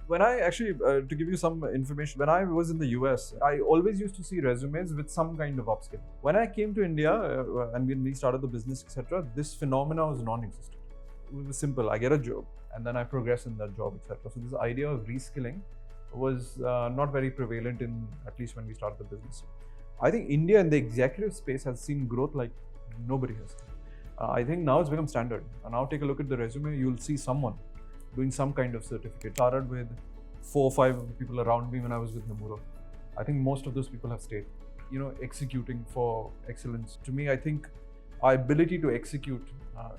When I actually, to give you some information, when I was in the US, I always used to see resumes with some kind of upskill. When I came to India and when we started the business, etc., this phenomena was non-existent. It was simple. I get a job and then I progress in that job, etc. So this idea of reskilling was not very prevalent in, at least when we started the business. I think India in the executive space has seen growth like nobody has. I think now it's become standard. And now take a look at the resume, you'll see someone doing some kind of certificate. Started with 4 or 5 of the people around me when I was with Nomura. I think most of those people have stayed, executing for excellence. To me, I think our ability to execute,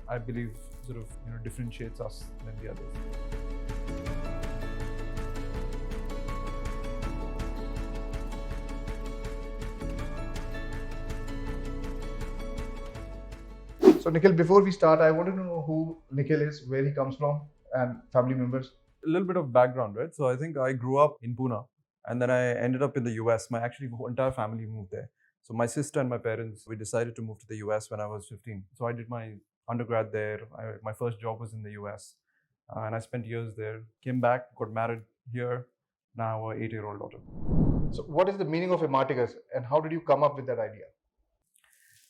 I believe, sort of differentiates us than the others. So Nikhil, before we start, I wanted to know who Nikhil is, where he comes from, and family members. A little bit of background, right? So I think I grew up in Pune and then I ended up in the US. My entire family moved there. So my sister and my parents, we decided to move to the US when I was 15. So I did my undergrad there. My first job was in the US and I spent years there. Came back, got married here. Now an 8-year-old daughter. So what is the meaning of Imarticus and how did you come up with that idea?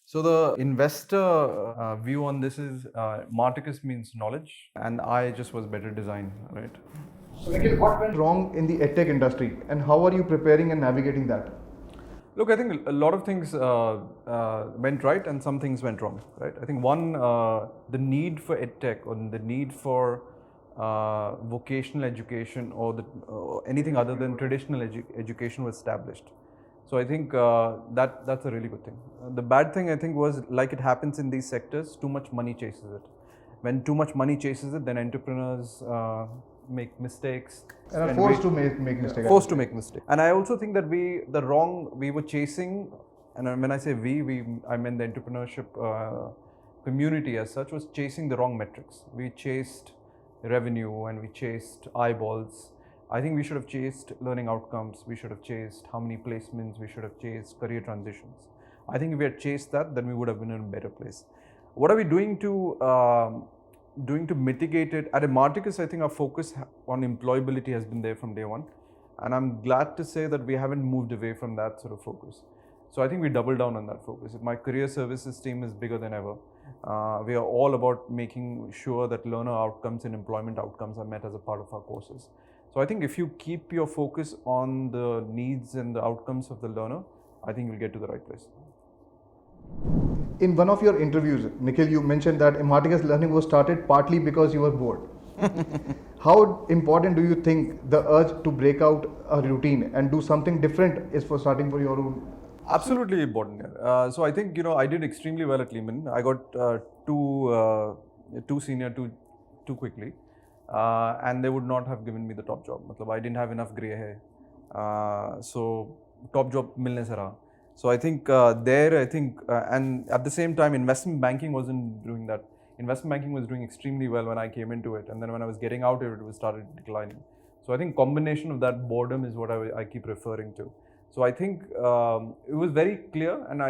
So the investor view on this is Imarticus means knowledge and I just was better design, right? So Nikhil, what went wrong in the edtech industry and how are you preparing and navigating that? Look, I think a lot of things went right and some things went wrong, right? I think one, the need for edtech or the need for vocational education or anything other than traditional education was established. So I think that's a really good thing. The bad thing I think was, like it happens in these sectors, too much money chases it. When too much money chases it, then entrepreneurs make mistakes. And are forced to make mistakes. Forced to make mistakes. And I also think that we were chasing, and when I say I meant the entrepreneurship community as such was chasing the wrong metrics. We chased revenue and we chased eyeballs. I think we should have chased learning outcomes. We should have chased how many placements. We should have chased career transitions. I think if we had chased that, then we would have been in a better place. What are we doing to mitigate it? At Imarticus, I think our focus on employability has been there from day one. And I'm glad to say that we haven't moved away from that sort of focus. So I think we doubled down on that focus. My career services team is bigger than ever. We are all about making sure that learner outcomes and employment outcomes are met as a part of our courses. So I think if you keep your focus on the needs and the outcomes of the learner, I think you'll get to the right place. In one of your interviews, Nikhil, you mentioned that Imarticus Learning was started partly because you were bored. How important do you think the urge to break out a routine and do something different is for starting for your own? Absolutely important. So I think, I did extremely well at Lehman. I got too senior too quickly. And they would not have given me the top job. I didn't have enough grey hair. So top job milne se raha. So I think and at the same time, investment banking wasn't doing that. Investment banking was doing extremely well when I came into it. And then when I was getting out of it, it started declining. So I think combination of that boredom is what I keep referring to. So I think it was very clear. And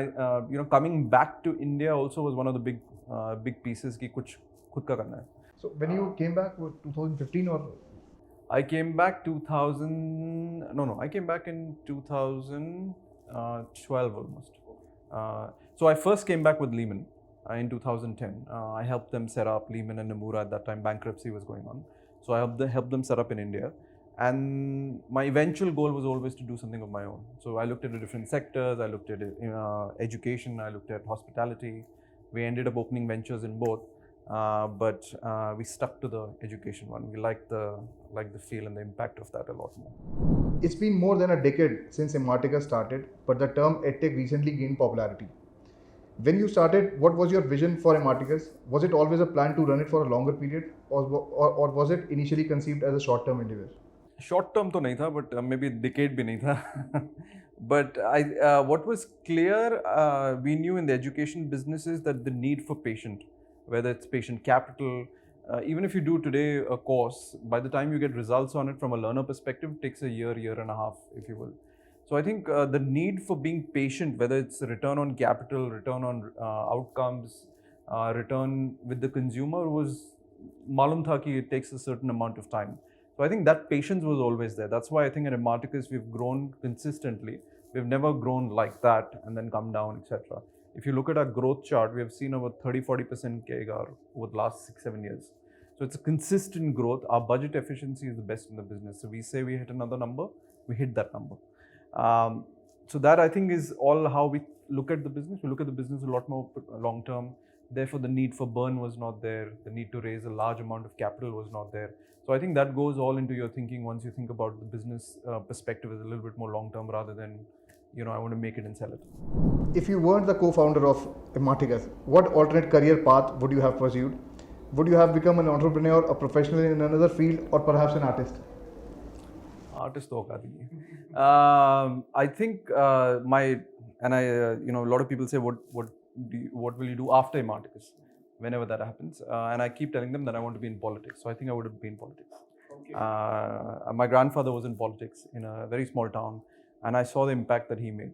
coming back to India also was one of the big pieces ki kuch khud ka karna hai. So when you came back, 2015 or? I came back I came back in 2012 almost. So I first came back with Lehman in 2010. I helped them set up Lehman and Nomura at that time. Bankruptcy was going on. So I helped them set up in India. And my eventual goal was always to do something of my own. So I looked at the different sectors. I looked at education. I looked at hospitality. We ended up opening ventures in both. But we stuck to the education one. We liked the feel and the impact of that a lot more. It's been more than a decade since Imarticus started, but the term edtech recently gained popularity. When you started, what was your vision for Imarticus? Was it always a plan to run it for a longer period, or was it initially conceived as a short-term endeavor? Short term to nahi tha, but maybe decade bhi nahi tha. But what was clear, we knew in the education businesses that the need for patient, whether it's patient capital, even if you do today a course, by the time you get results on it from a learner perspective, it takes a year and a half, if you will. So I think the need for being patient, whether it's return on capital, return on outcomes, return with the consumer, was malum tha ki it takes a certain amount of time. So I think that patience was always there. That's why I think at Imarticus we've grown consistently. We've never grown like that and then come down, etc. If you look at our growth chart, we have seen over 30-40% CAGR over the last 6-7 years. So it's a consistent growth. Our budget efficiency is the best in the business. So we say we hit another number, we hit that number. So that I think is all how we look at the business. We look at the business a lot more long term. Therefore, the need for burn was not there. The need to raise a large amount of capital was not there. So I think that goes all into your thinking once you think about the business perspective is a little bit more long term rather than, I want to make it and sell it. If you weren't the co-founder of Imarticus, what alternate career path would you have pursued? Would you have become an entrepreneur, a professional in another field, or perhaps an artist? Artist to auka nahi hai. I think a lot of people say, what will you do after Imarticus? Whenever that happens, and I keep telling them that I want to be in politics. So I think I would be in politics. Okay. My grandfather was in politics in a very small town, and I saw the impact that he made,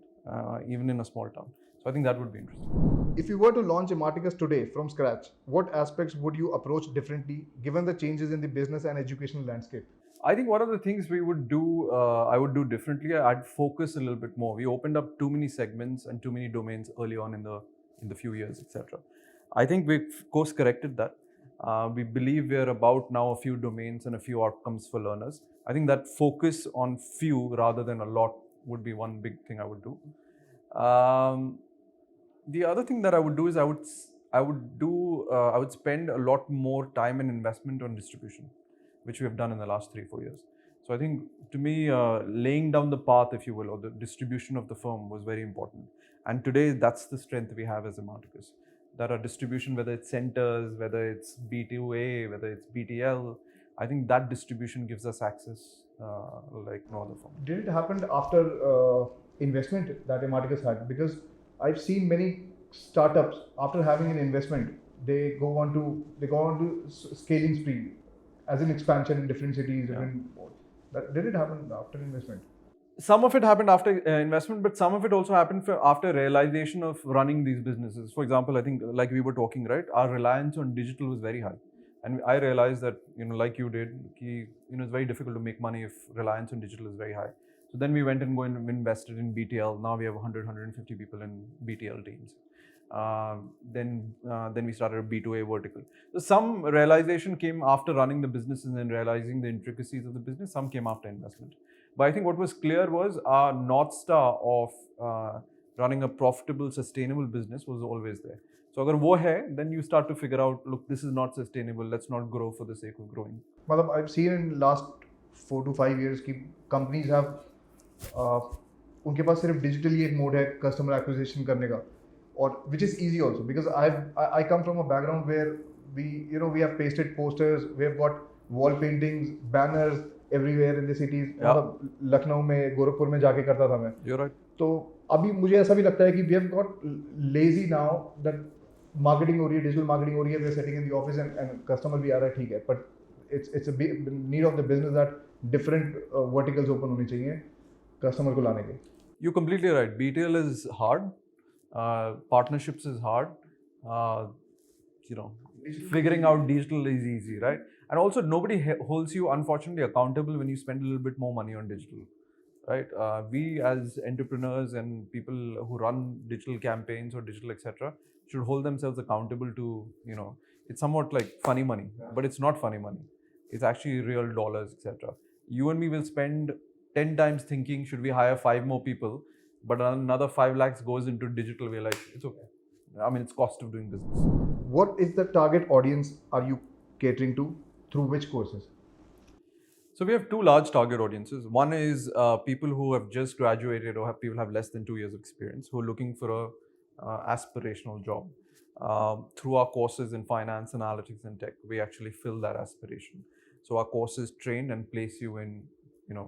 even in a small town. So I think that would be interesting. If you were to launch Imarticus today from scratch, what aspects would you approach differently given the changes in the business and educational landscape? I think one of the things we would do, I would do differently. I'd focus a little bit more. We opened up too many segments and too many domains early on in the few years, etc. I think we've course corrected that. We believe we're about now a few domains and a few outcomes for learners. I think that focus on few rather than a lot would be one big thing I would do. The other thing that I would do is I would spend a lot more time and investment on distribution, which we have done in the last 3-4 years. So I think to me, laying down the path, if you will, or the distribution of the firm was very important. And today, that's the strength we have as Imarticus. That our distribution, whether it's centers, whether it's B2A, whether it's BTL, I think that distribution gives us access like no other firm. Did it happen after investment that Imarticus had? Because I've seen many startups after having an investment, they go on to scaling spree, as in expansion in different cities. Did it happen after investment? Some of it happened after investment, but some of it also happened after realization of running these businesses. For example, I think like we were talking, right? Our reliance on digital was very high. And I realized that, like you did, it's very difficult to make money if reliance on digital is very high. So then we went and invested in BTL. Now we have 150 people in BTL teams. Then we started a B2A vertical. So some realization came after running the businesses and realizing the intricacies of the business. Some came after investment. But I think what was clear was our North Star of running a profitable, sustainable business was always there. So agar wo hai, then you start to figure out, look, this is not sustainable. Let's not grow for the sake of growing. I've seen in last 4 to 5 years कि companies have उनके पास सिर्फ digitally एक mode है customer acquisition करने का, और which is easy also because I come from a background where we have pasted posters, we have got wall paintings, banners everywhere in the cities. Lucknow में, गोरखपुर में जाके करता था मैं. You're right. तो अभी मुझे ऐसा भी लगता है कि we have got lazy now that marketing हो रही है, digital marketing हो रही है, we are sitting in the office and customer भी आ रहा है, ठीक है, but it's a need of the business that different verticals open होनी चाहिए customer को लाने के. You're completely right. BTL is hard. Partnerships is hard. Figuring out digital is easy, right? And also nobody holds you, unfortunately, accountable when you spend a little bit more money on digital, right? We as entrepreneurs and people who run digital campaigns or digital etc. should hold themselves accountable to, it's somewhat like funny money, but it's not funny money. It's actually real dollars, etc. You and me will spend 10 times thinking, should we hire 5 more people? But another 5 lakhs goes into digital. We're like, it's okay. I mean, it's cost of doing business. What is the target audience are you catering to? Through which courses? So we have 2 large target audiences. One is people who have just graduated or people have less than 2 years of experience who are looking for a aspirational job. Through our courses in finance, analytics, and tech, we actually fill that aspiration. So our courses train and place you in,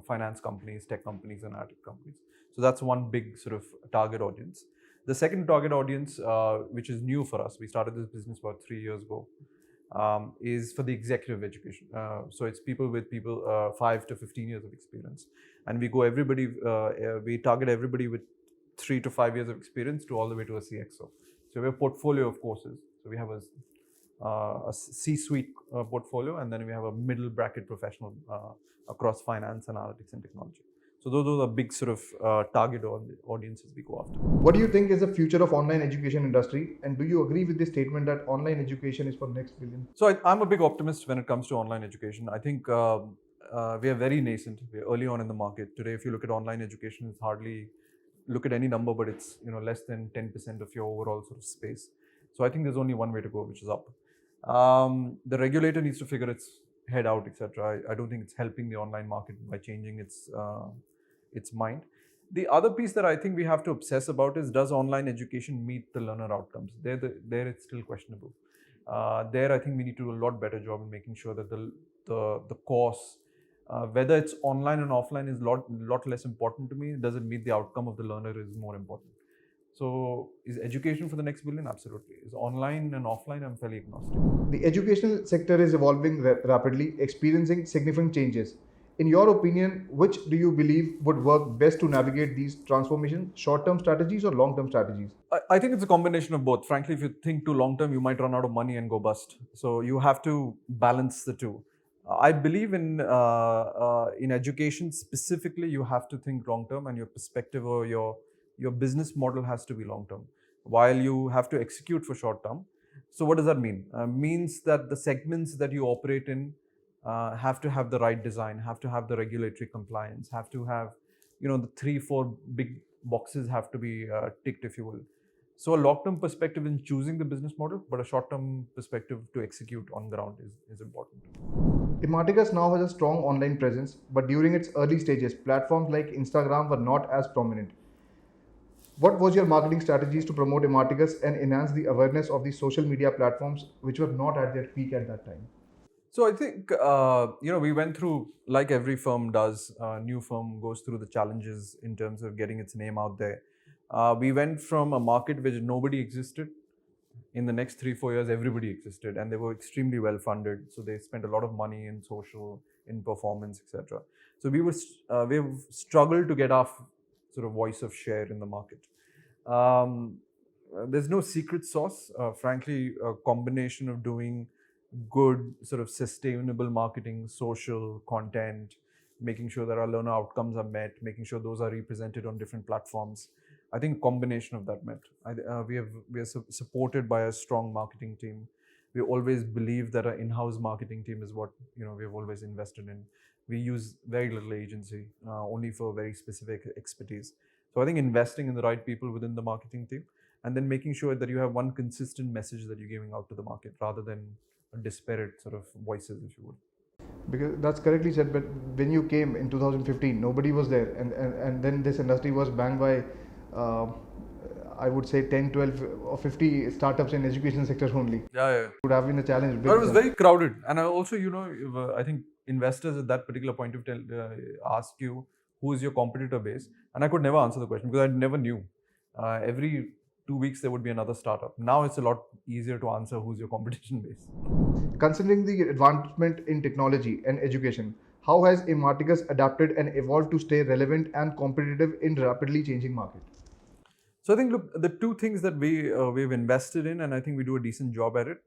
finance companies, tech companies, and ad companies. So that's one big sort of target audience. The second target audience, which is new for us, we started this business about 3 years ago, is for the executive education. So it's people with 5 to 15 years of experience. And we target everybody with 3 to 5 years of experience to all the way to a CXO. So we have a portfolio of courses. So we have a a C-suite portfolio, and then we have a middle bracket professional across finance, analytics, and technology. So those are the big sort of target audiences we go after. What do you think is the future of online education industry, and do you agree with the statement that online education is for next billion? So I'm a big optimist when it comes to online education. I think we are very nascent. We're early on in the market. Today, if you look at online education, it's hardly, look at any number, but it's less than 10% of your overall sort of space. So I think there's only one way to go, which is up. The regulator needs to figure its head out, etc. I don't think it's helping the online market by changing its mind. The other piece that I think we have to obsess about is, does online education meet the learner outcomes? There it's still questionable. There I think we need to do a lot better job in making sure that the course, whether it's online and offline, is lot less important to me. Does it meet the outcome of the learner is more important. So is education for the next billion? Absolutely. Is online and offline? I'm fairly agnostic. The educational sector is evolving rapidly, experiencing significant changes. In your opinion, which do you believe would work best to navigate these transformations, short-term strategies or long-term strategies? I think it's a combination of both. Frankly, if you think too long term, you might run out of money and go bust. So you have to balance the two. I believe in education specifically, you have to think long term, and your perspective or your business model has to be long term, while you have to execute for short term. So what does that mean? Means that the segments that you operate in have to have the right design, have to have the regulatory compliance, have to have the 3-4 big boxes have to be ticked, if you will. So a long-term perspective in choosing the business model, but a short-term perspective to execute on ground is important. Imarticus now has a strong online presence, but during its early stages, platforms like Instagram were not as prominent. What was your marketing strategies to promote Imarticus and enhance the awareness of the social media platforms which were not at their peak at that time? So I think we went through, like every firm does, new firm goes through the challenges in terms of getting its name out there. We went from a market which nobody existed. In the next 3-4 years, everybody existed, and they were extremely well funded. So they spent a lot of money in social, in performance, etc. So we've struggled to get our sort of voice of share in the market. There's no secret sauce. Frankly, a combination of doing good sort of sustainable marketing, social content, making sure that our learner outcomes are met, making sure those are represented on different platforms. I think a combination of that met. We are supported by a strong marketing team. We always believe that our in-house marketing team is what we've always invested in. We use very little agency, only for very specific expertise. So I think investing in the right people within the marketing team, and then making sure that you have one consistent message that you're giving out to the market, rather than disparate sort of voices, if you would. Because that's correctly said, but when you came in 2015, nobody was there, and then this industry was banged by, I would say 10, 12 or 50 startups in education sector only. Yeah. It would have been a challenge. But it was very crowded, and I also, I think investors at that particular point of time ask you who is your competitor base, and I could never answer the question because I never knew. Every 2 weeks there would be another startup. Now it's a lot easier to answer who's your competition base. Considering the advancement in technology and education, how has Imarticus adapted and evolved to stay relevant and competitive in rapidly changing market? So I think, look, the two things that we've invested in, and I think we do a decent job at it,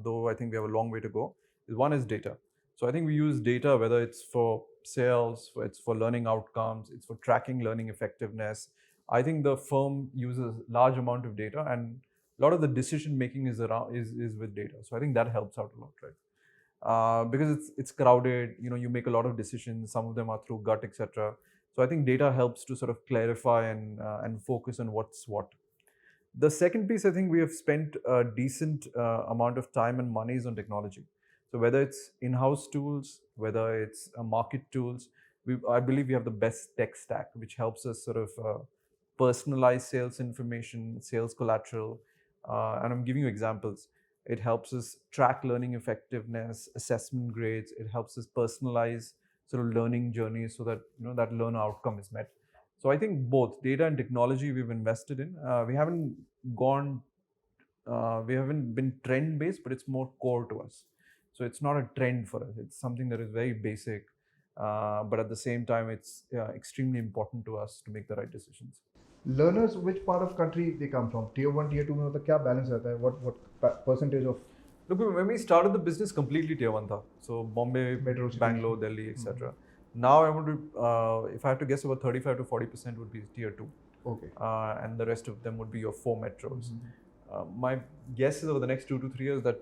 though I think we have a long way to go, is one is data. So I think we use data, whether it's for sales, it's for learning outcomes, it's for tracking learning effectiveness. I think the firm uses large amount of data, and a lot of the decision making is with data. So I think that helps out a lot, right? Because it's crowded. You make a lot of decisions. Some of them are through gut, etc. So I think data helps to sort of clarify and focus on what's what. The second piece, I think we have spent a decent amount of time and monies on technology. So whether it's in-house tools, whether it's market tools, I believe we have the best tech stack, which helps us sort of personalize sales information, sales collateral. And I'm giving you examples. It helps us track learning effectiveness, assessment grades. It helps us personalize sort of learning journeys so that that learner outcome is met. So I think both data and technology we've invested in. We haven't been trend based, but it's more core to us. So it's not a trend for us. It's something that is very basic, but at the same time, it's extremely important to us to make the right decisions. Learners, which part of country they come from? Tier 1, Tier 2 में मतलब क्या balance रहता है? What percentage of? Look, when we started the business, completely tier 1 tha. So Bombay, Metro cities. Bangalore, Delhi, etc. Now I want to, if I have to guess, about 35 to 40% would be tier 2. Okay. And the rest of them would be your 4 metros. My guess is over the next 2 to 3 years that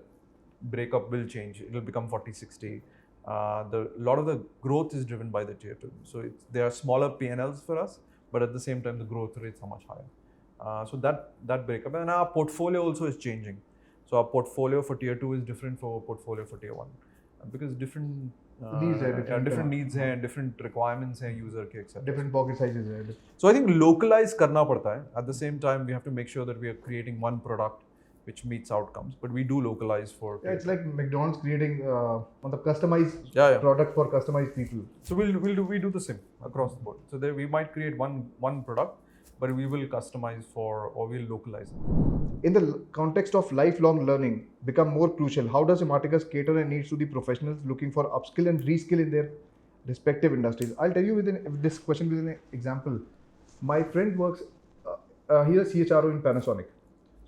breakup will change. It will become 40-60. Lot of the growth is driven by the tier 2. So there are smaller P&Ls for us, but at the same time the growth rates are much higher. So that breakup, and our portfolio also is changing. So our portfolio for tier 2 is different from our portfolio for tier 1 because different needs and different requirements and user के etc. Different pocket sizes है. So I think localize करना पड़ता है. At the same time, we have to make sure that we are creating one product which meets outcomes. But we do localize for. Yeah, it's like McDonald's creating on the customized product for customized people. So we do the same across the board. So there we might create one product, but we will customize or we'll localize it. In the context of lifelong learning become more crucial, how does Imarticus cater and needs to the professionals looking for upskill and reskill in their respective industries? I'll tell you this question with an example. My friend works, he's a CHRO in Panasonic.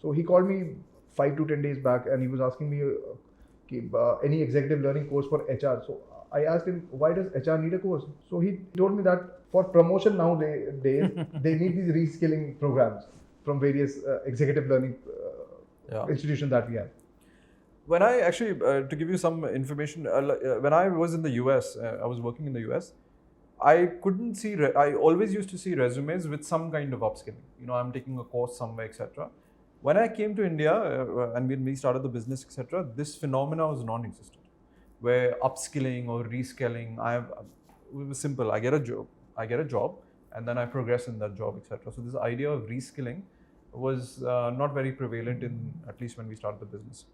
So he called me 5 to 10 days back and he was asking me any executive learning course for HR. So I asked him, why does HR need a course? So he told me that for promotion nowadays, they need these reskilling programs from various executive learning institutions that we have. When I actually, to give you some information, when I was in the US, I was working in the US, I couldn't see, I always used to see resumes with some kind of upskilling. You know, I'm taking a course somewhere, etc. When I came to India and when we started the business, etc., this phenomena was non-existent. Where upskilling or reskilling, it was simple. I get a job, and then I progress in that job, etc. So this idea of reskilling was not very prevalent in, at least when we started the business.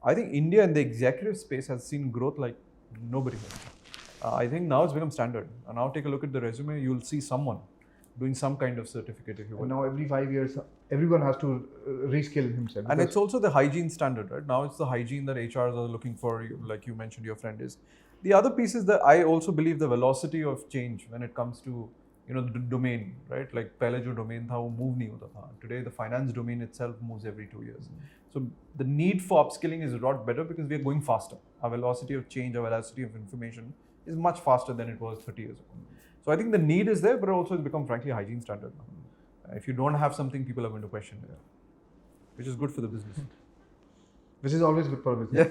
I think India in the executive space has seen growth like nobody has. I think now it's become standard. And now take a look at the resume, you'll see someone doing some kind of certificate if you will. Now every 5 years, everyone has to reskill himself. And it's also the hygiene standard, right? Now it's the hygiene that HRs are looking for, like you mentioned your friend is. The other piece is that I also believe the velocity of change when it comes to, you know, the domain, right? Like पहले जो domain था वो move नहीं होता था. Today the finance domain itself moves every 2 years. So the need for upskilling is a lot better because we are going faster. Our velocity of change, our velocity of information is much faster than it was 30 years ago. So I think the need is there, but also it's become frankly a hygiene standard now. If you don't have something, people are going to question it, which is good for the business. Which is always good for business.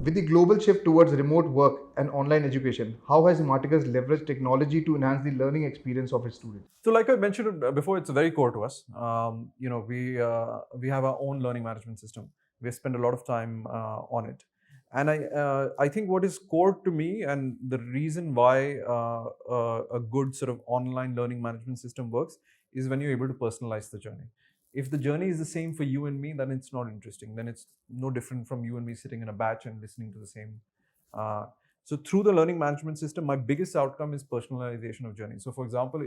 With the global shift towards remote work and online education, how has Imarticus leveraged technology to enhance the learning experience of its students? So like I mentioned before, it's very core to us. You know, we have our own learning management system. We spend a lot of time on it. And I think what is core to me and the reason why a good sort of online learning management system works is when you're able to personalize the journey. If the journey is the same for you and me, then it's not interesting. Then it's no different from you and me sitting in a batch and listening to the same. So through the learning management system, my biggest outcome is personalization of journey. So for example,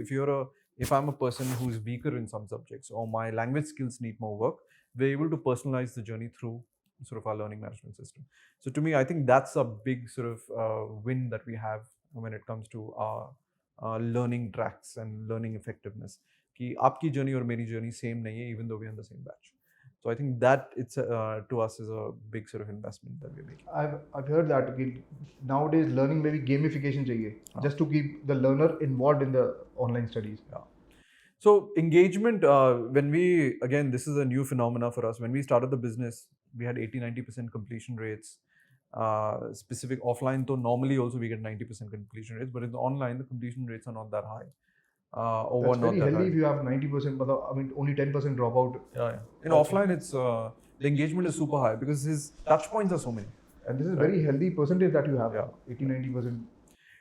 if I'm a person who's weaker in some subjects or my language skills need more work, we're able to personalize the journey through sort of our learning management system. So to me, I think that's a big sort of win that we have when it comes to our learning tracks and learning effectiveness. कि आपकी journey और मेरी journey same नहीं है, even though we're in the same batch. So I think that it's to us is a big sort of investment that we're making. I've heard that nowadays learning maybe gamification चाहिए just to keep the learner involved in the online studies. Yeah. So engagement, again, this is a new phenomena for us. When we started the business, we had 80-90% completion rates. Specific offline, though normally also we get 90% completion rates, but in the online, the completion rates are not that high. That's very healthy if you have 90%, but I mean only 10% dropout. Yeah. In offline, it's the engagement is super high because his touch points are so many. And this is very healthy percentage that you have. Yeah. 80-90%.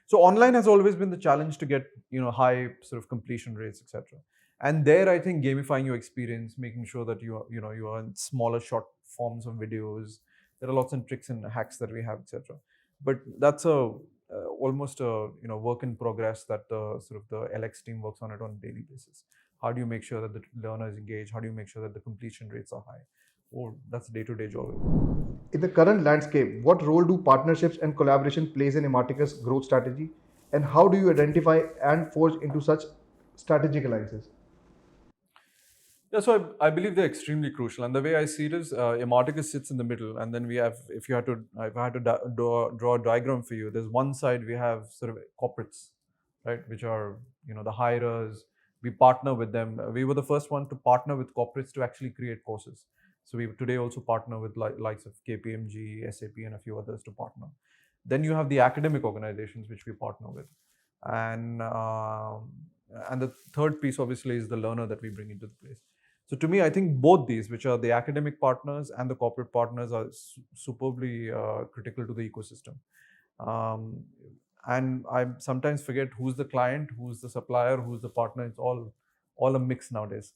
So online has always been the challenge to get, you know, high sort of completion rates, etc. And there, I think gamifying your experience, making sure that you are in smaller short forms of videos. There are lots of tricks and hacks that we have, etc. But that's almost a work in progress that sort of the LX team works on it on a daily basis. How do you make sure that the learner is engaged? How do you make sure that the completion rates are high? Oh, that's a day-to-day job. In the current landscape, what role do partnerships and collaboration plays in Imarticus' growth strategy, and how do you identify and forge into such strategic alliances? Yeah, so I believe they're extremely crucial, and the way I see it is, Imarticus sits in the middle, and then we have, if I had to draw a diagram for you, there's one side we have sort of corporates, right, which are the hirers. We partner with them. We were the first one to partner with corporates to actually create courses. So we today also partner with likes of KPMG, SAP, and a few others to partner. Then you have the academic organizations which we partner with, and the third piece obviously is the learner that we bring into the place. So to me, I think both these, which are the academic partners and the corporate partners, are superbly critical to the ecosystem. Um, and I sometimes forget who's the client, who's the supplier, who's the partner. It's all a mix nowadays.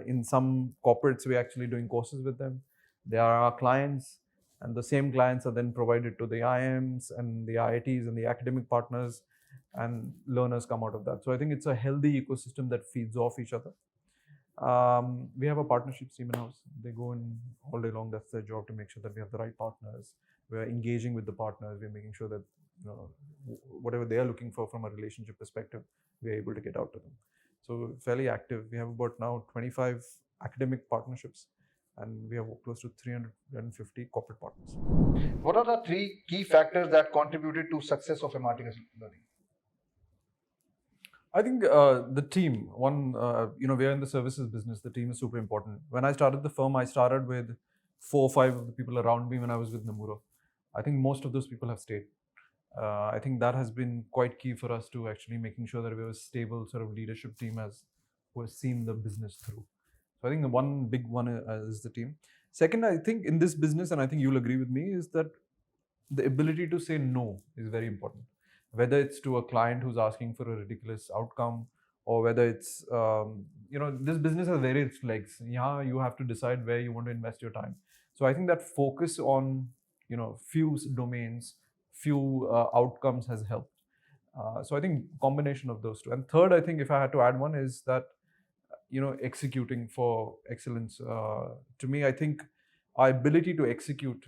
In some corporates, we're actually doing courses with them. They are our clients, and the same clients are then provided to the IMs and the IITs and the academic partners, and learners come out of that. So I think it's a healthy ecosystem that feeds off each other. We have a partnerships team in house. They go in all day long. That's their job, to make sure that we have the right partners. We're engaging with the partners. We're making sure that whatever they are looking for from a relationship perspective, we're able to get out to them. So fairly active. We have about now 25 academic partnerships, and we have close to 350 corporate partners. What are the three key factors that contributed to success of Imarticus Learning? I think the team. One, we are in the services business. The team is super important. When I started the firm, I started with 4 or 5 of the people around me when I was with Nomura. I think most of those people have stayed. I think that has been quite key for us to actually making sure that we have a stable sort of leadership team who has seen the business through. So I think the one big one is the team. Second, I think in this business, and I think you'll agree with me, is that the ability to say no is very important. Whether it's to a client who's asking for a ridiculous outcome, or whether it's this business has various legs. Yeah, you have to decide where you want to invest your time. So I think that focus on few domains, few outcomes has helped. So I think combination of those two. And third, I think if I had to add one, is that executing for excellence. To me, I think our ability to execute,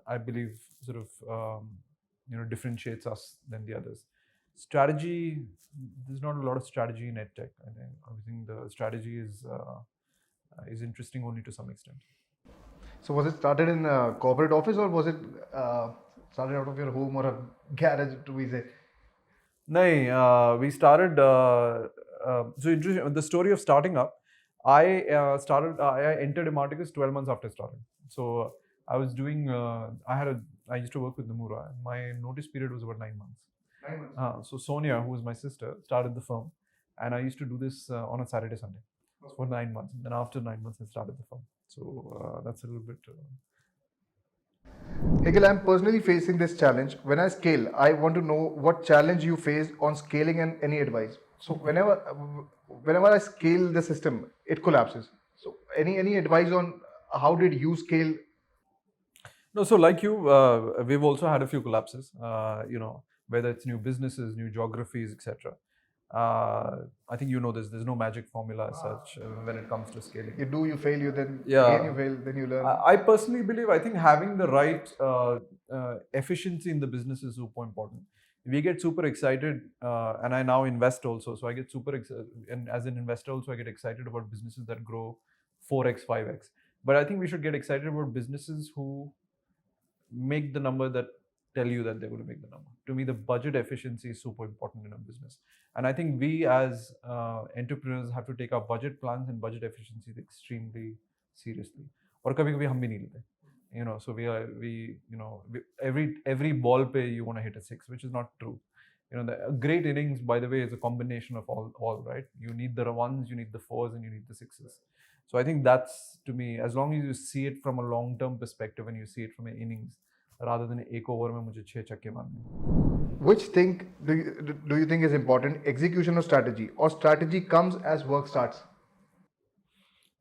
I believe, sort of differentiates us than the others. Strategy, there's not a lot of strategy in edtech. I think the strategy is interesting only to some extent. So was it started in a corporate office, or was it started out of your home or a garage, to be say? No, we started. So interesting. The story of starting up. I entered Imarticus 12 months after starting. So I was doing. I used to work with Nomura. My notice period was about 9 months. 9 months. So Sonia, who was my sister, started the firm, and I used to do this on a Saturday, Sunday, for 9 months. And then after 9 months, I started the firm. So that's a little bit. Nikhil, I'm personally facing this challenge. When I scale, I want to know what challenge you face on scaling and any advice. So whenever I scale the system, it collapses. So any advice on how did you scale? No, so like you, we've also had a few collapses. Whether it's new businesses, new geographies, etc. I think there's no magic formula as such when it comes to scaling. You fail, again you fail, then you learn. I personally believe, I think having the right efficiency in the business is super important. We get super excited, and I now invest also. So I get super excited, and as an investor also, I get excited about businesses that grow 4x, 5x. But I think we should get excited about businesses who make the number that tell you that they're going to make the number. To me, the budget efficiency is super important in a business. And I think we as entrepreneurs have to take our budget plans and budget efficiency extremely seriously. Or kabhi-kabhi hum bhi nahi lete. So every ball pay you want to hit a 6, which is not true. A great innings, by the way, is a combination of all, right? You need the 1s, you need the 4s, and you need the 6s. So I think that's, to me, as long as you see it from a long-term perspective and you see it from an innings, rather than ek over mein mujhe 6 chakke marne. Which thing do you think is important, execution or strategy? Or strategy comes as work starts?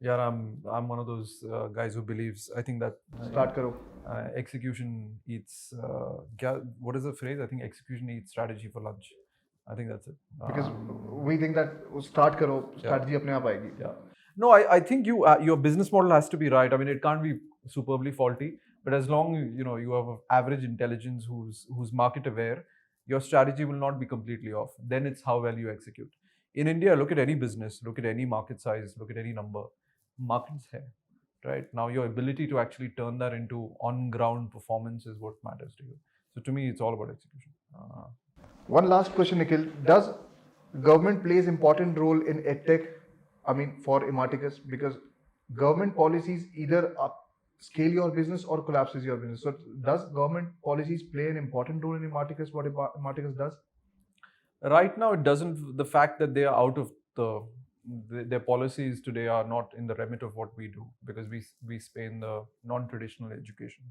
Yeah, I'm one of those guys who believes, I think that Start karo. Execution eats, what is the phrase? I think execution eats strategy for lunch. I think that's it. Because we think that start karo, strategy apne aap aayegi. Yeah. No, I think your business model has to be right. I mean, it can't be superbly faulty, but as long as you have an average intelligence who's market aware, your strategy will not be completely off. Then it's how well you execute. In India, look at any business, look at any market size, look at any number. Market's here, right? Now your ability to actually turn that into on-ground performance is what matters to you. So to me, it's all about execution. One last question, Nikhil. Does government plays important role in edtech? I mean, for Imarticus, because government policies either scale your business or collapses your business. So, does government policies play an important role in Imarticus? What Imarticus does? Right now, it doesn't. The fact that they are out of their policies today are not in the remit of what we do, because we stay in the non-traditional education.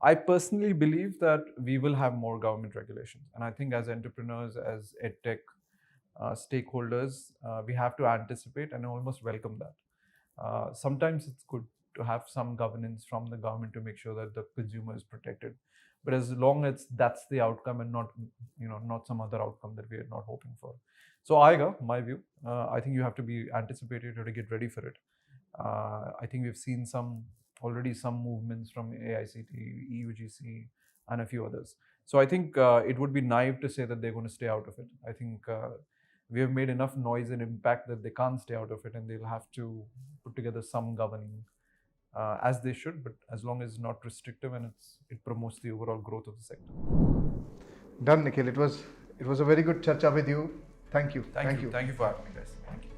I personally believe that we will have more government regulations, and I think as entrepreneurs, as edtech stakeholders, we have to anticipate and almost welcome that. Sometimes it's good to have some governance from the government to make sure that the consumer is protected, but as long as that's the outcome and not not some other outcome that we are not hoping for. So my view, I think you have to be anticipated to get ready for it. I think we've seen already some movements from AICT, EUGC, and a few others. So I think it would be naive to say that they're going to stay out of it. I think we have made enough noise and impact that they can't stay out of it, and they'll have to put together some governing as they should, but as long as it's not restrictive and it promotes the overall growth of the sector. Done, Nikhil. It was a very good chacha with you. Thank you. Thank you for having me, guys. Thank you.